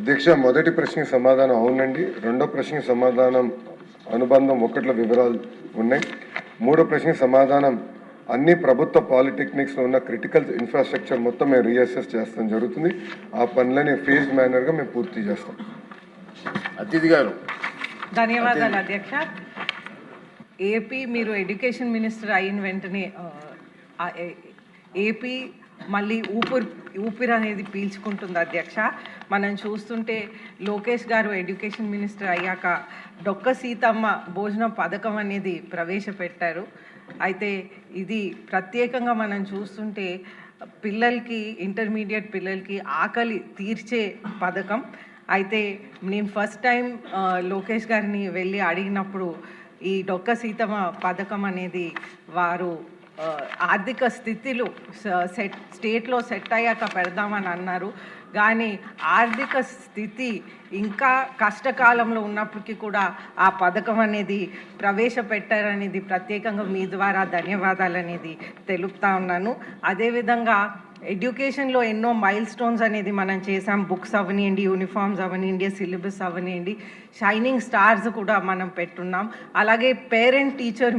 అధ్యక్ష, మొదటి ప్రశ్నకి సమాధానం అవునండి. రెండో ప్రశ్నకి సమాధానం అనుబంధం 1లో వివరాలు ఉన్నాయి. మూడో ప్రశ్నకి సమాధానం అన్ని ప్రభుత్వ పాలిటెక్నిక్స్లో ఉన్న క్రిటికల్ ఇన్ఫ్రాస్ట్రక్చర్ మొత్తం మేము రీఅసెస్ చేస్తాం జరుగుతుంది. ఆ పనులని ఫేజ్ మేనర్గా మేము పూర్తి చేస్తాం. అతిథి గారు. ధన్యవాదాలు అధ్యక్ష. ఏపీ మీరు ఎడ్యుకేషన్ మినిస్టర్ అయిన వెంటనే ఏపీ మళ్ళీ ఊపిరి అనేది పీల్చుకుంటుంది అధ్యక్ష. మనం చూస్తుంటే లోకేష్ గారు ఎడ్యుకేషన్ మినిస్టర్ అయ్యాక డొక్క సీతమ్మ భోజనం పథకం అనేది ప్రవేశపెట్టారు. అయితే ఇది ప్రత్యేకంగా మనం చూస్తుంటే పిల్లలకి, ఇంటర్మీడియట్ పిల్లలకి ఆకలి తీర్చే పథకం. అయితే నేను ఫస్ట్ టైం లోకేష్ గారిని వెళ్ళి అడిగినప్పుడు ఈ డొక్క సీతమ్మ పథకం అనేది వారు ఆర్థిక స్థితిలో స్టేట్లో సెట్ అయ్యాక పెడదామని అన్నారు. కానీ ఆర్థిక స్థితి ఇంకా కష్టకాలంలో ఉన్నప్పటికీ కూడా ఆ పథకం అనేది ప్రవేశపెట్టారనేది ప్రత్యేకంగా మీ ద్వారా ధన్యవాదాలు అనేది తెలుపుతా ఉన్నాను. అదేవిధంగా ఎడ్యుకేషన్లో ఎన్నో మైల్ స్టోన్స్ అనేది మనం చేసాం. బుక్స్ అవనివ్వండి, యూనిఫామ్స్ అవనివ్వండి, సిలబస్ అవనివ్వండి, షైనింగ్ స్టార్స్ కూడా మనం పెట్టున్నాం. అలాగే పేరెంట్ టీచర్